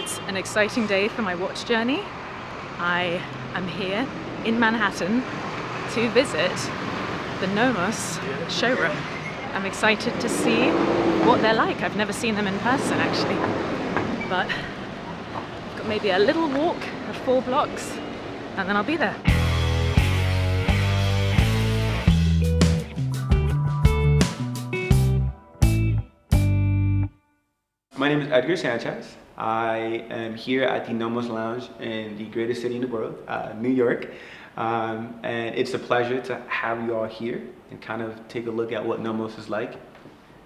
It's an exciting day for my watch journey. I am here in Manhattan to visit the NOMOS showroom. I'm excited to see what they're like. I've never seen them in person actually, but I've got maybe a little walk of 4 blocks and then I'll be there. My name is Edgar Sanchez. I am here at the NOMOS Lounge in the greatest city in the world, New York. And it's a pleasure to have you all here and kind of take a look at what NOMOS is like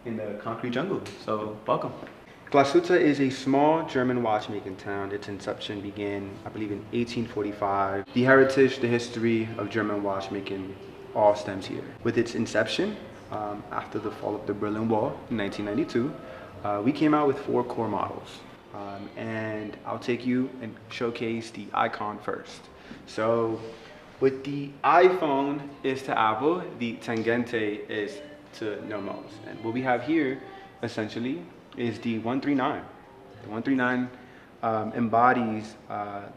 in the concrete jungle. So, welcome. Glashütte is a small German watchmaking town. Its inception began, I believe, in 1845. The heritage, the history of German watchmaking all stems here. With its inception, after the fall of the Berlin Wall in 1992, we came out with 4 core models, and I'll take you and showcase the icon first. So with the iPhone is to Apple, the Tangente is to NOMOS. And what we have here essentially is the 139. The 139 embodies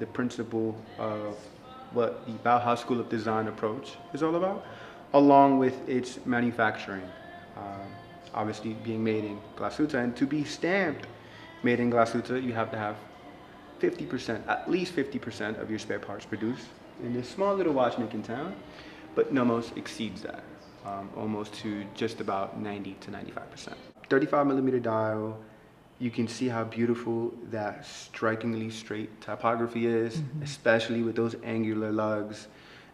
the principle of what the Bauhaus School of Design approach is all about, along with its manufacturing. Obviously being made in Glashütte, and to be stamped made in Glashütte, you have to have 50%, at least 50% of your spare parts produced in this small little watchmaking town, but NOMOS exceeds that, almost to just about 90 to 95%. 35mm dial, you can see how beautiful that strikingly straight typography is, especially with those angular lugs.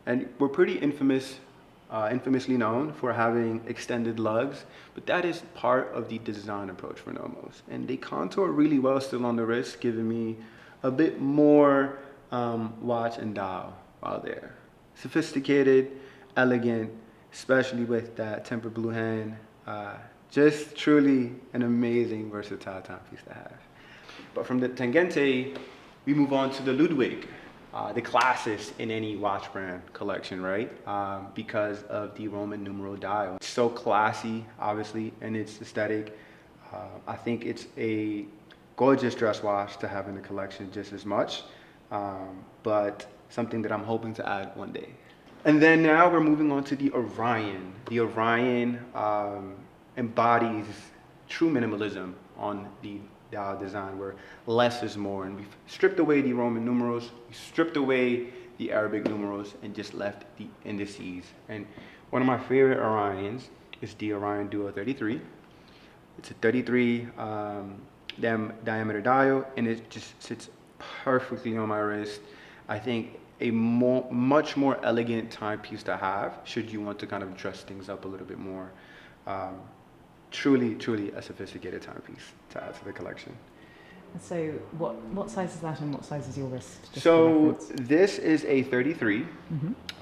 And we're pretty infamously known for having extended lugs, but that is part of the design approach for NOMOS. And they contour really well still on the wrist, giving me a bit more watch and dial while there. Sophisticated, elegant, especially with that tempered blue hand. Just truly an amazing, versatile timepiece to have. But from the Tangente, we move on to the Ludwig. The classist in any watch brand collection, right? Because of the Roman numeral dial. It's so classy, obviously, in its aesthetic. I think it's a gorgeous dress watch to have in the collection just as much, but something that I'm hoping to add one day. And then now we're moving on to the Orion. The Orion embodies true minimalism on the dial design, where less is more, and we've stripped away the Roman numerals, we stripped away the Arabic numerals, and just left the indices. And one of my favorite Orions is the Orion Duo 33. It's a 33 diameter dial, and it just sits perfectly on my wrist. I think a much more elegant timepiece to have should you want to kind of dress things up a little bit more. Truly a sophisticated timepiece to add to the collection. So what size is that and what size is your wrist? So this is a 33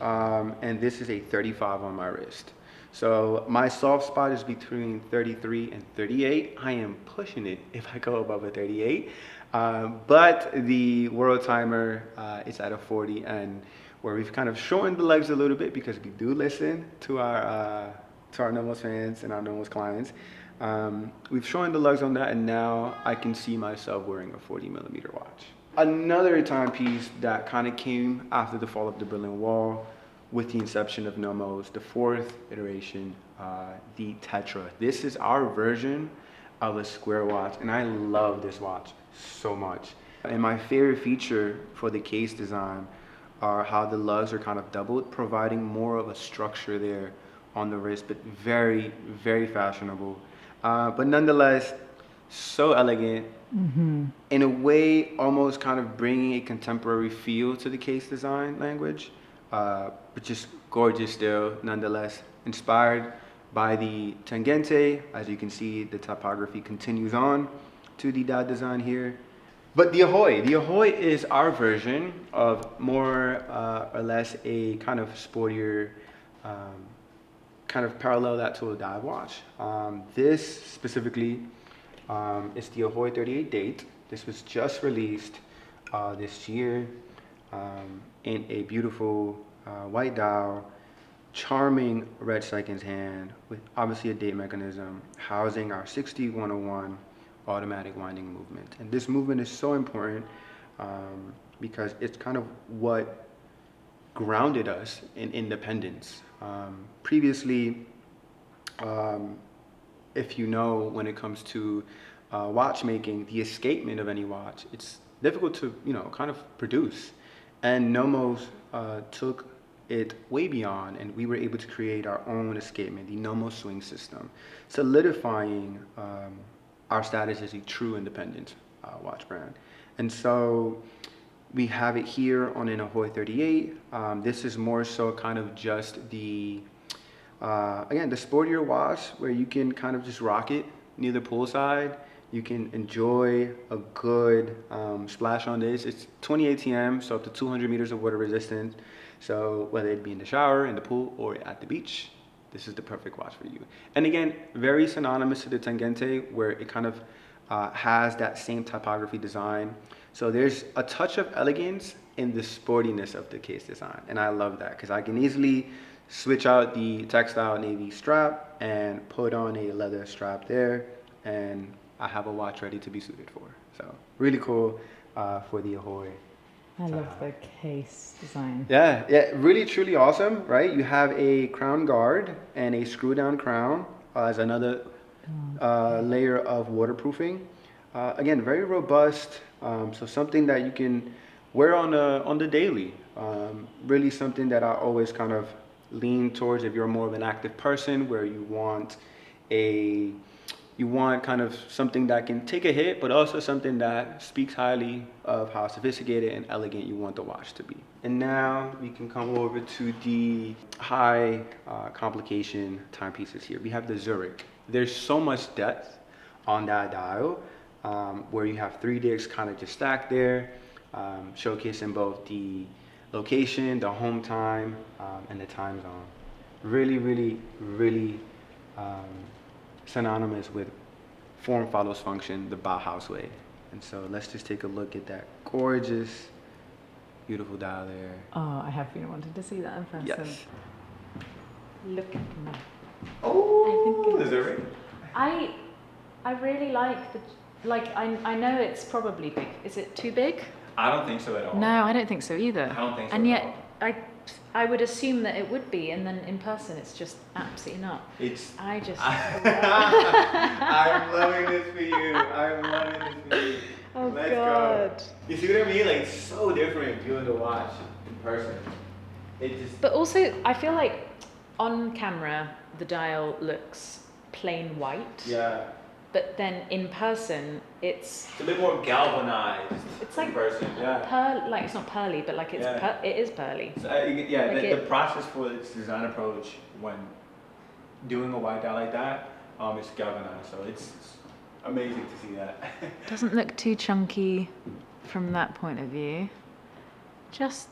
and this is a 35 on my wrist. So my soft spot is between 33 and 38. I am pushing it if I go above a 38. But the Worldtimer is at a 40, and where we've kind of shortened the legs a little bit because we do listen to our NOMOS fans and our NOMOS clients. We've shortened the lugs on that, and now I can see myself wearing a 40mm watch. Another timepiece that kind of came after the fall of the Berlin Wall with the inception of NOMOS, the 4th iteration, the Tetra. This is our version of a square watch, and I love this watch so much. And my favorite feature for the case design are how the lugs are kind of doubled, providing more of a structure there on the wrist, but very, very fashionable. But nonetheless, so elegant, in a way almost kind of bringing a contemporary feel to the case design language, but just gorgeous still, nonetheless. Inspired by the Tangente, as you can see, the typography continues on to the dial design here. But the Ahoi is our version of more or less a kind of sportier, kind of parallel that to a dive watch. This specifically is the Ahoi 38 date. This was just released this year in a beautiful white dial, charming red seconds hand with obviously a date mechanism, housing our 6101 automatic winding movement. And this movement is so important because it's kind of what grounded us in independence. Previously, if you know, when it comes to watchmaking, the escapement of any watch, it's difficult to, kind of produce. And NOMOS took it way beyond, and we were able to create our own escapement, the NOMOS swing system, solidifying our status as a true independent watch brand. And so we have it here on an Ahoi 38. This is more so kind of just the, again, the sportier watch where you can kind of just rock it near the poolside. You can enjoy a good splash on this. It's 20 ATM, so up to 200 meters of water resistance. So whether it be in the shower, in the pool, or at the beach, this is the perfect watch for you. And again, very synonymous to the Tangente, where it kind of has that same typography design. So there's a touch of elegance in the sportiness of the case design. And I love that because I can easily switch out the textile navy strap and put on a leather strap there, and I have a watch ready to be suited for. So really cool for the Ahoi. I love the case design. Yeah, really truly awesome, right? You have a crown guard and a screw down crown as another layer of waterproofing. Again, very robust, so something that you can wear on the daily. Really something that I always kind of lean towards if you're more of an active person, where you want kind of something that can take a hit, but also something that speaks highly of how sophisticated and elegant you want the watch to be. And now we can come over to the high complication timepieces here. We have the Zurich. There's so much depth on that dial, where you have 3 discs kind of just stacked there, showcasing both the location, the home time, and the time zone. Really, really, really synonymous with form follows function, the Bauhaus way. And so let's just take a look at that gorgeous, beautiful dial there. Oh, I have been wanting to see that in person. Yes. Look at that. Oh, the Zurich. I really like the, I know it's probably big. Is it too big? I don't think so at all. No, I don't think so either. I don't think so and at yet, all. I would assume that it would be, and then in person, it's just absolutely not. It's. I just. I'm loving this for you. I'm loving this for you. Oh Let's God. go. You see what I mean? Like, it's so different viewing the watch in person. It just. But also, I feel like on camera, the dial looks plain white. Yeah. But then in person, it's a bit more galvanized. It's like in person. Yeah. like it's not pearly, but like it's it is pearly. So, Like the process for its design approach when doing a white dial like that, is galvanized. So it's amazing to see that. Doesn't look too chunky from that point of view. Just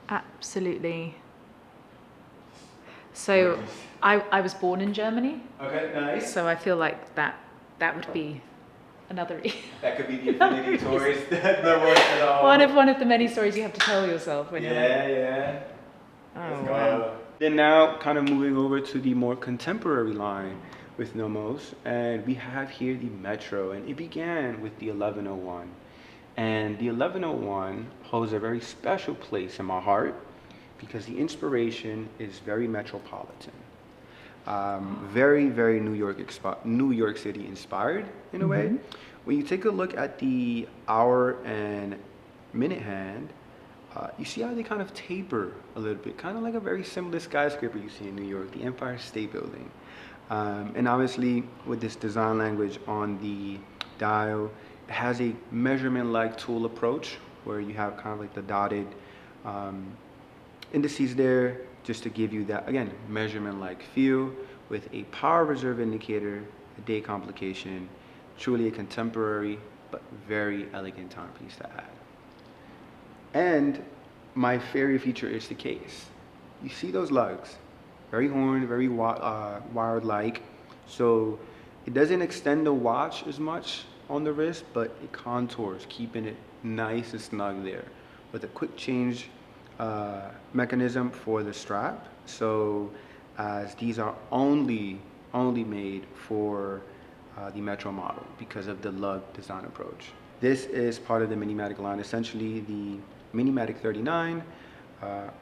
absolutely. So I was born in Germany. Okay, nice. So I feel like that would be another. That could be the infinity stories that there was at all. One of the many stories you have to tell yourself when you're like. Yeah. Oh wow. Then now, kind of moving over to the more contemporary line with NOMOS, and we have here the Metro, and it began with the 1101, and the 1101 holds a very special place in my heart because the inspiration is very metropolitan. Very, very New York City inspired in a way. When you take a look at the hour and minute hand, you see how they kind of taper a little bit, kind of like a very similar skyscraper you see in New York, the Empire State Building. And obviously with this design language on the dial, it has a measurement-like tool approach where you have kind of like the dotted indices there, just to give you that, again, measurement-like feel with a power reserve indicator, a day complication, truly a contemporary but very elegant timepiece to add. And my favorite feature is the case. You see those lugs, very horned, very wired-like, so it doesn't extend the watch as much on the wrist, but it contours, keeping it nice and snug there with a quick change mechanism for the strap. So as these are only only made for the Metro model because of the lug design approach. This is part of the Minimatic line, essentially the Minimatic 39,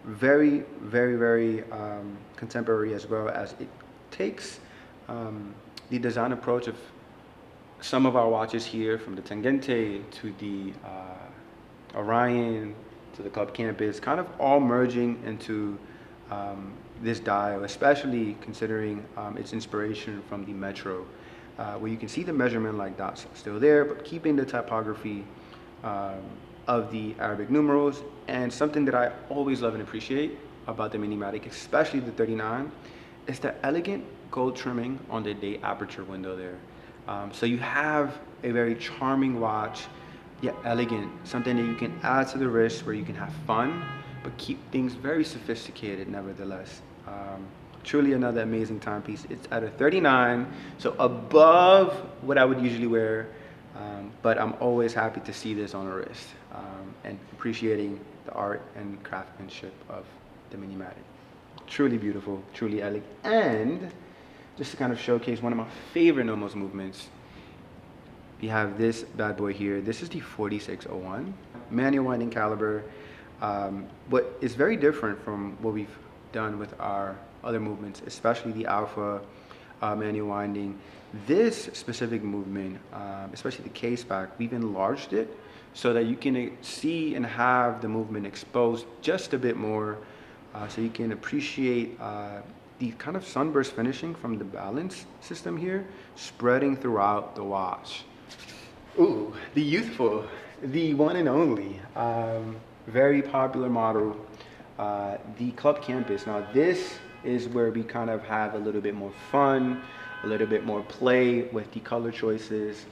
very, very, very contemporary, as well as it takes the design approach of some of our watches here, from the Tangente to the Orion to the Club Campus, kind of all merging into this dial, especially considering its inspiration from the Metro, where you can see the measurement like dots still there, but keeping the typography of the Arabic numerals. And something that I always love and appreciate about the Minimatic, especially the 39, is the elegant gold trimming on the day aperture window there. So you have a very charming watch, yet elegant, something that you can add to the wrist where you can have fun, but keep things very sophisticated nevertheless. Truly another amazing timepiece. It's at a 39, so above what I would usually wear, but I'm always happy to see this on a wrist, and appreciating the art and craftsmanship of the Minimatic. Truly beautiful, truly elegant, and just to kind of showcase one of my favorite NOMOS movements, we have this bad boy here. This is the 4601 manual winding caliber, but it's very different from what we've done with our other movements, especially the Alpha manual winding. This specific movement, especially the case back, we've enlarged it so that you can see and have the movement exposed just a bit more, so you can appreciate the kind of sunburst finishing from the balance system here, spreading throughout the watch. Ooh, the youthful, the one and only, very popular model, the Club Campus. Now this is where we kind of have a little bit more fun, a little bit more play with the color choices.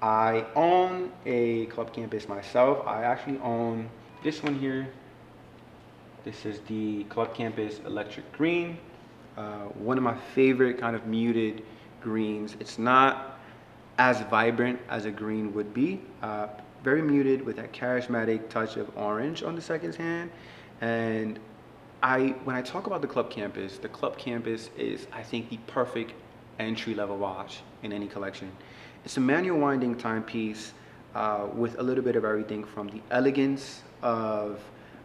I own a Club Campus myself. I actually own this one here. This is the Club Campus Electric Green, one of my favorite kind of muted greens. It's not as vibrant as a green would be, very muted with that charismatic touch of orange on the second hand. And when I talk about the Club Campus is, I think, the perfect entry-level watch in any collection. It's a manual winding timepiece with a little bit of everything from the elegance of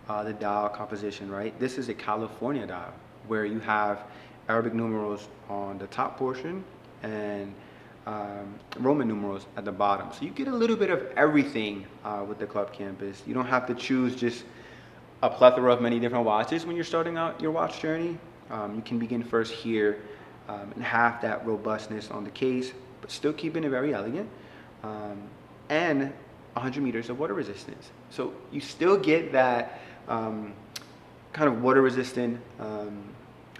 the dial composition, right? This is a California dial where you have Arabic numerals on the top portion and Roman numerals at the bottom. So you get a little bit of everything with the Club Campus. You don't have to choose just a plethora of many different watches when you're starting out your watch journey. You can begin first here and have that robustness on the case, but still keeping it very elegant, and 100 meters of water resistance. So you still get that kind of water resistant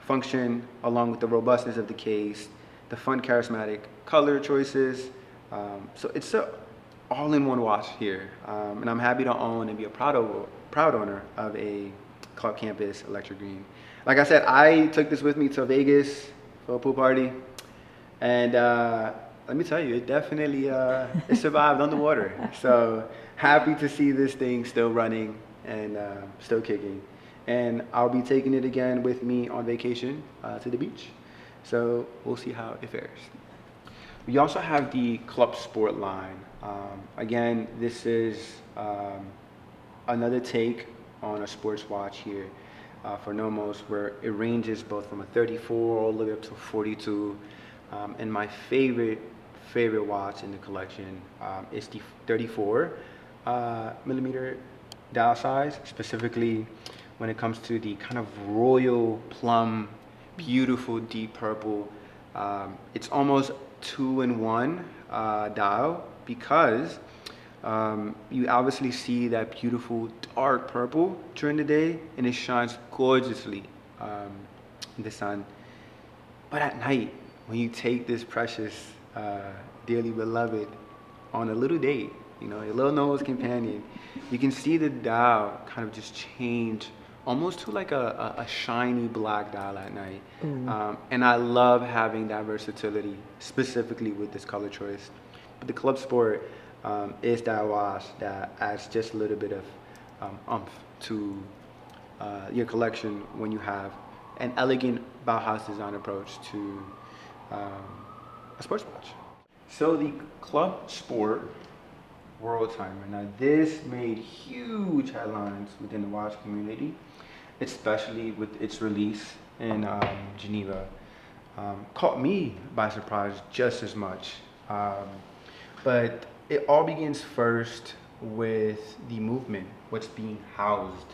function, along with the robustness of the case, the fun charismatic color choices. So it's a all-in-one watch here, and I'm happy to own and be a proud owner of a Club Campus Electric Green. Like I said, I took this with me to Vegas for a pool party, and let me tell you, it definitely it survived underwater. So happy to see this thing still running and still kicking. And I'll be taking it again with me on vacation to the beach. So we'll see how it fares. We also have the Club Sport line. Again, this is another take on a sports watch here for NOMOS, where it ranges both from a 34 all the way up to 42. And my favorite watch in the collection is the 34 millimeter dial size, specifically when it comes to the kind of royal plum, beautiful deep purple. It's almost 2-in-1 dial, because you obviously see that beautiful dark purple during the day, and it shines gorgeously in the sun. But at night, when you take this precious, dearly beloved on a little date, you know, a little NOMOS companion, you can see the dial kind of just change almost to like a shiny black dial at night. And I love having that versatility, specifically with this color choice. But the Club Sport is that watch that adds just a little bit of oomph to your collection when you have an elegant Bauhaus design approach to a sports watch. So the Club Sport Worldtimer. Now this made huge headlines within the watch community, especially with its release in Geneva. Caught me by surprise just as much. But it all begins first with the movement, what's being housed.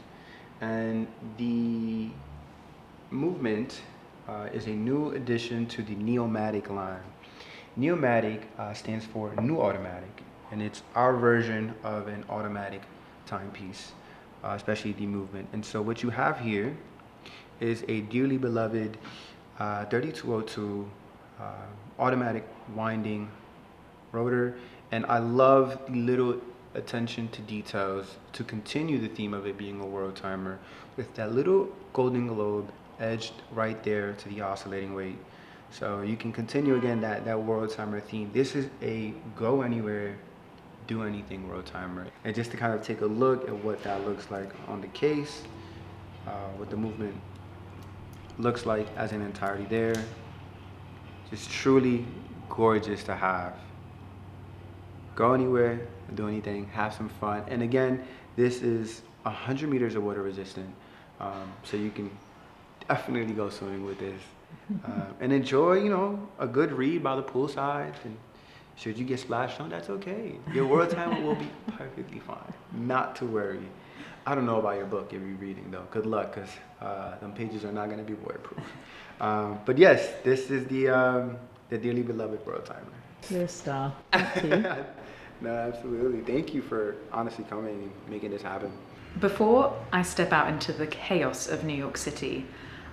And the movement is a new addition to the Neomatik line. Neomatik stands for New Automatic, and it's our version of an automatic timepiece, especially the movement. And so what you have here is a dearly beloved 3202 automatic winding rotor, and I love the little attention to details to continue the theme of it being a Worldtimer, with that little golden globe edged right there to the oscillating weight. So you can continue again that Worldtimer theme. This is a go anywhere, do anything Worldtimer. And just to kind of take a look at what that looks like on the case, what the movement looks like as an entirety there. Just truly gorgeous to have. Go anywhere, do anything, have some fun. And again, this is 100 meters of water resistant. So you can definitely go swimming with this. And enjoy, you know, a good read by the poolside. And should you get splashed on, that's okay. Your Worldtimer will be perfectly fine. Not to worry. I don't know about your book if you're reading though. Good luck, because them pages are not going to be waterproof. But yes, this is the dearly beloved Worldtimer. You're a star. Thank you. No, absolutely. Thank you for honestly coming and making this happen. Before I step out into the chaos of New York City,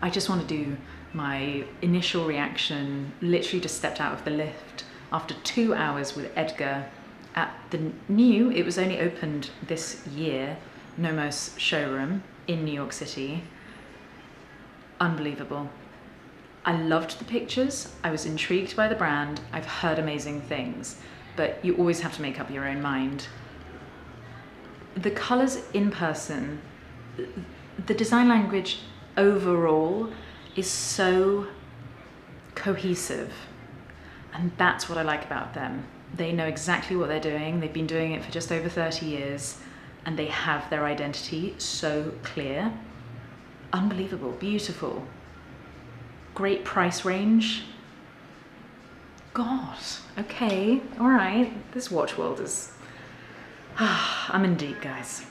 I just want to do my initial reaction. Literally just stepped out of the lift after 2 hours with Edgar at the new, it was only opened this year, NOMOS showroom in New York City. Unbelievable. I loved the pictures. I was intrigued by the brand. I've heard amazing things, but you always have to make up your own mind. The colors in person, the design language overall is so cohesive, and that's what I like about them. They know exactly what they're doing. They've been doing it for just over 30 years, and they have their identity so clear. Unbelievable, beautiful, great price range. God, okay, all right. This watch world is, I'm in deep, guys.